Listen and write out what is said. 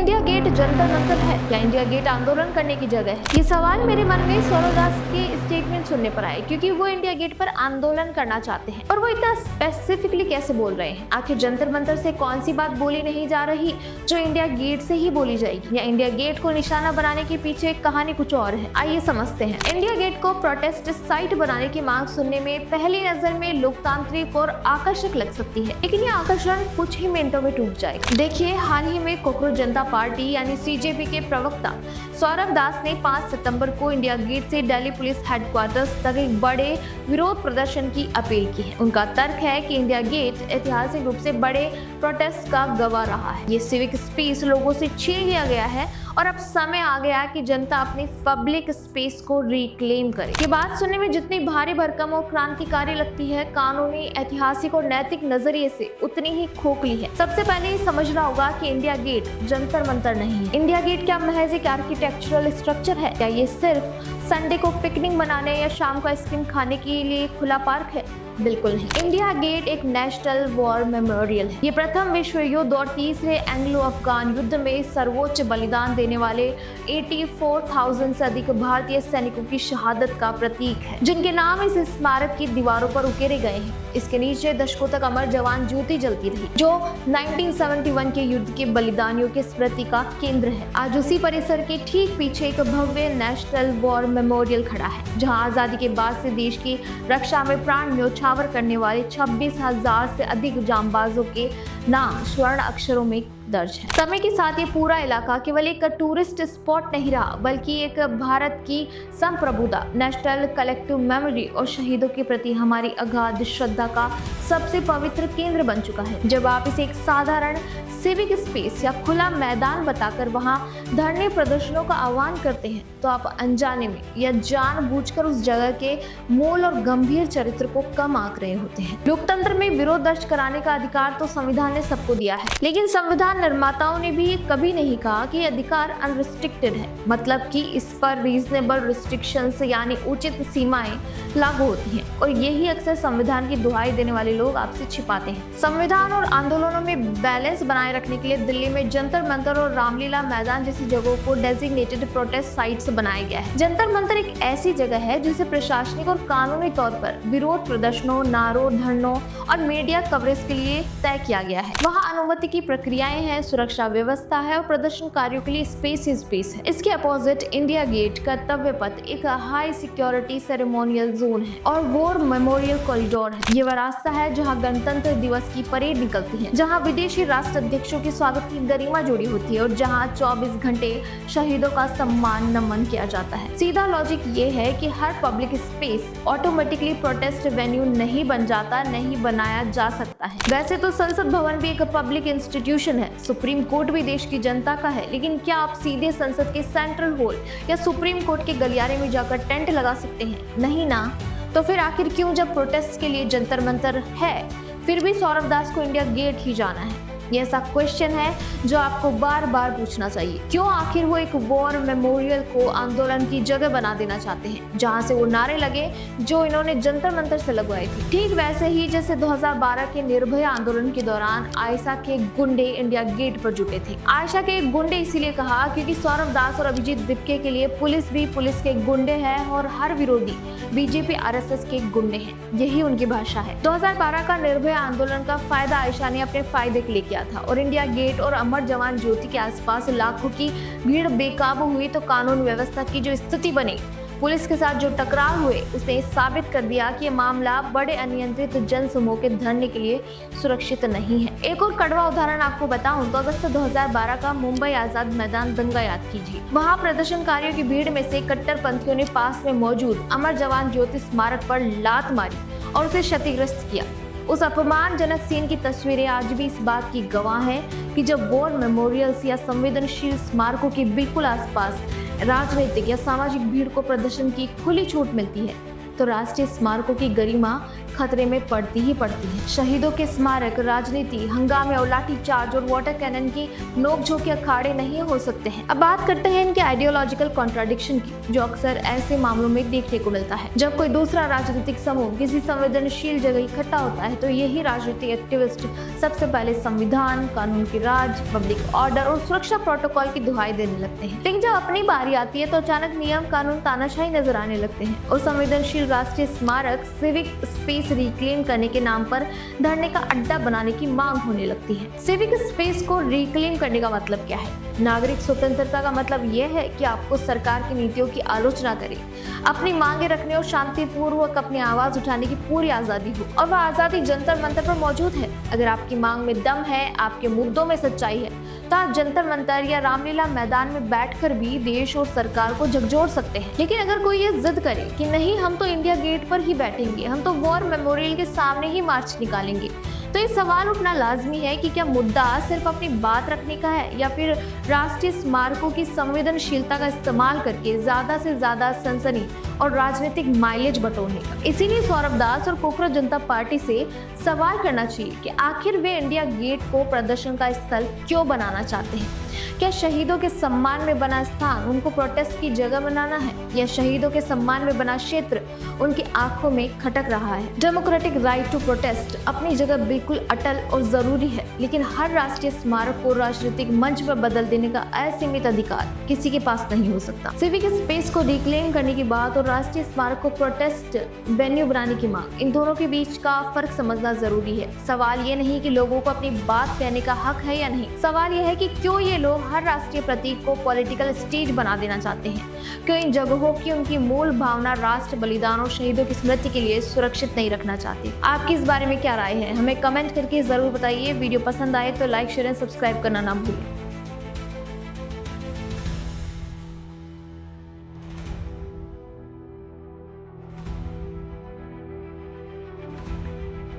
India gate Jantar Mantar है या India gate आंदोलन करने की जगह है? ये सवाल मेरे मन में सौरभ दास के स्टेटमेंट सुनने पर आए, क्योंकि वो इंडिया गेट पर आंदोलन करना चाहते हैं और वो इतना स्पेसिफिकली कैसे बोल रहे हैं। आखिर जंतर मंतर से कौन सी बात बोली नहीं जा रही जो इंडिया गेट से ही बोली जाएगी, या इंडिया गेट को निशाना बनाने के पीछे एक कहानी कुछ और है? आइए समझते हैं। इंडिया गेट को प्रोटेस्ट साइट बनाने की मांग सुनने में पहली नजर में लोकतांत्रिक और आकर्षक लग सकती है, लेकिन ये आकर्षण कुछ ही मिनटों में टूट जाएगा। देखिए, हाल ही में कॉकरोच जनता पार्टी यानी सीजेपी के प्रवक्ता सौरभ दास ने 5 सितंबर को इंडिया गेट से दिल्ली पुलिस हेडक्वार्टर्स तक एक बड़े विरोध प्रदर्शन की अपील की है। उनका तर्क है कि इंडिया गेट ऐतिहासिक रूप से बड़े प्रोटेस्ट का गवाह रहा है। ये सिविक स्पेस लोगों से छीन लिया गया है और अब समय आ गया है कि जनता अपनी पब्लिक स्पेस को रिक्लेम करे। ये बात सुनने में जितनी भारी भरकम और क्रांतिकारी लगती है, कानूनी, ऐतिहासिक और नैतिक नजरिए से उतनी ही खोखली है। सबसे पहले ये समझना होगा कि इंडिया गेट जंतर मंतर नहीं है। इंडिया गेट क्या महज एक आर्किटेक्चरल स्ट्रक्चर है? क्या ये सिर्फ संडे को पिकनिक मनाने या शाम को आइसक्रीम खाने के लिए खुला पार्क है? बिल्कुल नहीं। इंडिया गेट एक नेशनल वॉर मेमोरियल है। ये प्रथम विश्व युद्ध और तीसरे एंग्लो अफगान युद्ध में सर्वोच्च बलिदान देने वाले 84,000 से अधिक भारतीय सैनिकों की शहादत का प्रतीक है, जिनके नाम इस स्मारक की दीवारों पर उकेरे गए हैं। इसके नीचे दशकों तक अमर जवान ज्योति जलती रही, जो 1971 के युद्ध के बलिदानियों की स्मृति का केंद्र है। आज उसी परिसर के ठीक पीछे एक भव्य नेशनल वॉर मेमोरियल खड़ा है, जहां आजादी के बाद से देश की रक्षा में प्राण न्योछावर करने वाले 26,000 से अधिक जांबाजों के नाम स्वर्ण अक्षरों में दर्ज है। समय के साथ ये पूरा इलाका केवल एक टूरिस्ट स्पॉट नहीं रहा, बल्कि एक भारत की संप्रभुता, नेशनल कलेक्टिव मेमोरी और शहीदों के प्रति हमारी अगाध श्रद्धा का सबसे पवित्र केंद्र बन चुका है। जब आप इसे एक साधारण सिविक स्पेस या खुला मैदान बताकर वहां धरने प्रदर्शनों का आह्वान करते हैं, तो आप अनजाने में या जानबूझकर उस जगह के मूल और गंभीर चरित्र को कम आंक रहे होते हैं। लोकतंत्र में विरोध दर्ज कराने का अधिकार तो संविधान ने सबको दिया है, लेकिन संविधान निर्माताओं ने भी कभी नहीं कहा कि अधिकार अनरिस्ट्रिक्टेड है, मतलब कि इस पर रीजनेबल रिस्ट्रिक्शंस यानी उचित सीमाएं लागू होती हैं। और यही अक्सर संविधान की दुहाई देने वाले लोग आपसे छिपाते हैं। संविधान और आंदोलनों में बैलेंस बनाए रखने के लिए दिल्ली में जंतर मंतर और रामलीला मैदान जैसी जगहों को डेजिग्नेटेड प्रोटेस्ट साइट्स बनाया गया है। जंतर मंतर एक ऐसी जगह है जिसे प्रशासनिक और कानूनी तौर पर विरोध प्रदर्शनों, नारों, धरनों और मीडिया कवरेज के लिए तय किया गया है। वहाँ अनुमति की प्रक्रियाएं हैं, सुरक्षा व्यवस्था है और प्रदर्शनकारियों के लिए स्पेस ही स्पेस है। इसके अपोजिट इंडिया गेट कर्तव्य पथ एक हाई सिक्योरिटी सेरेमोनियल जोन है और वॉर मेमोरियल कॉरिडोर है। ये वह रास्ता है जहाँ गणतंत्र दिवस की परेड निकलती है, जहाँ विदेशी राष्ट्राध्यक्षों के स्वागत की गरिमा जुड़ी होती है और जहाँ 24 घंटे शहीदों का सम्मान नमन किया जाता है। सीधा लॉजिक ये है कि हर public space automatically protest venue नहीं बन जाता, नहीं बनाया जा सकता है। वैसे तो संसद भवन भी एक पब्लिक इंस्टीट्यूशन है, सुप्रीम कोर्ट भी देश की जनता का है, लेकिन क्या आप सीधे संसद के सेंट्रल हॉल या सुप्रीम कोर्ट के गलियारे में जाकर टेंट लगा सकते हैं? नहीं ना। तो फिर आखिर क्यों, जब प्रोटेस्ट के लिए जंतर मंतर है, फिर भी सौरभ दास को इंडिया गेट ही जाना है? ये ऐसा क्वेश्चन है जो आपको बार बार पूछना चाहिए। क्यों आखिर वो एक वॉर मेमोरियल को आंदोलन की जगह बना देना चाहते हैं, जहां से वो नारे लगे जो इन्होंने जंतर मंतर से लगवाए थे? ठीक वैसे ही जैसे 2012 के निर्भया आंदोलन के दौरान आयशा के गुंडे इंडिया गेट पर जुटे थे। आयशा के गुंडे इसीलिए कहा क्योंकि सौरभ दास और अभिजीत दिप्के के लिए पुलिस भी पुलिस के गुंडे है और हर विरोधी बीजेपी RSS के गुंडे हैं। यही उनकी भाषा है। 2012 का निर्भया आंदोलन का फायदा आयशा ने अपने फायदे के लिए किया था और इंडिया गेट और अमर जवान ज्योति के आसपास लाखों की भीड़ बेकाबू हुई तो कानून व्यवस्था की जो स्थिति बनी, पुलिस के साथ जो टकराव हुए, उसने साबित कर दिया कि ये मामला बड़े अनियंत्रित जनसमूह के धरने के लिए सुरक्षित नहीं है। एक और कड़वा उदाहरण आपको बताऊं तो अगस्त 2012 का मुंबई आजाद मैदान दंगा याद कीजिए। वहां प्रदर्शनकारियों की भीड़ में से कट्टरपंथियों ने पास में मौजूद अमर जवान ज्योति स्मारक पर लात मारी और उसे क्षतिग्रस्त किया। उस अपमानजनक सीन की तस्वीरें आज भी इस बात की गवाह हैं कि जब वॉर मेमोरियल्स या संवेदनशील स्मारकों के बिल्कुल आसपास राजनीतिक या सामाजिक भीड़ को प्रदर्शन की खुली छूट मिलती है, तो राष्ट्रीय स्मारकों की गरिमा खतरे में पड़ती ही पड़ती है। शहीदों के स्मारक राजनीति, हंगामे और लाठीचार्ज और वाटर कैनन की नोकझोंक के अखाड़े नहीं हो सकते हैं। अब बात करते हैं इनके आइडियोलॉजिकल कॉन्ट्राडिक्शन की, जो अक्सर ऐसे मामलों में देखने को मिलता है। जब कोई दूसरा राजनीतिक समूह किसी संवेदनशील जगह इकट्ठा होता है तो यही राजनीतिक एक्टिविस्ट सबसे पहले संविधान, कानून की राज, पब्लिक ऑर्डर और सुरक्षा प्रोटोकॉल की दुहाई देने लगते हैं। लेकिन जब अपनी बारी आती है तो अचानक नियम, कानून, तानाशाही नजर आने लगते हैं और संवेदनशील राष्ट्रीय स्मारक, सिविक स्पेस रिक्लेम करने के नाम पर धरने का अड्डा बनाने की मांग होने लगती है। सिविक स्पेस को रिक्लेम करने का मतलब क्या है? नागरिक स्वतंत्रता का मतलब यह है कि आपको सरकार की नीतियों की आलोचना करें, अपनी मांगे रखने और शांतिपूर्वक अपनी आवाज उठाने की पूरी आजादी हो, और वह आजादी जंतर मंतर पर मौजूद है। अगर आपकी मांग में दम है, आपके मुद्दों में सच्चाई है, तो आप जंतर मंतर या रामलीला मैदान में बैठकर भी देश और सरकार को झकझोर सकते हैं। लेकिन अगर कोई ये जिद करे कि नहीं, हम तो इंडिया गेट पर ही बैठेंगे, हम तो वॉर मेमोरियल के सामने ही मार्च निकालेंगे, तो ये सवाल उठना लाजमी है कि क्या मुद्दा सिर्फ अपनी बात रखने का है या फिर राष्ट्रीय स्मारकों की संवेदनशीलता का इस्तेमाल करके ज्यादा से ज्यादा सनसनी और राजनीतिक माइलेज बटोरने का। इसीलिए सौरभ दास और कोकरोच जनता पार्टी से सवाल करना चाहिए कि आखिर वे इंडिया गेट को प्रदर्शन का स्थल क्यों बनाना चाहते हैं। क्या शहीदों के सम्मान में बना स्थान उनको प्रोटेस्ट की जगह बनाना है, या शहीदों के सम्मान में बना क्षेत्र उनकी आंखों में खटक रहा है? डेमोक्रेटिक राइट टू प्रोटेस्ट अपनी जगह बिल्कुल अटल और जरूरी है, लेकिन हर राष्ट्रीय स्मारक को राजनीतिक मंच पर बदल देने का असीमित अधिकार किसी के पास नहीं हो सकता। सिविक स्पेस को रिक्लेम करने की बात और राष्ट्रीय स्मारक को प्रोटेस्ट वेन्यू बनाने की मांग, इन दोनों के बीच का फर्क समझना जरूरी है। सवाल ये नहीं कि लोगों को अपनी बात कहने का हक है या नहीं, सवाल यह है कि क्यों ये लोग हर राष्ट्रीय प्रतीक को पॉलिटिकल स्टेज बना देना चाहते हैं। क्यों इन जगहों की उनकी मूल भावना राष्ट्र, बलिदान और शहीदों की स्मृति के लिए सुरक्षित नहीं रखना चाहते। आपकी इस बारे में क्या राय है, हमें कमेंट करके जरूर बताइए। वीडियो पसंद आए तो लाइक, शेयर एंड सब्सक्राइब करना ना भूलें।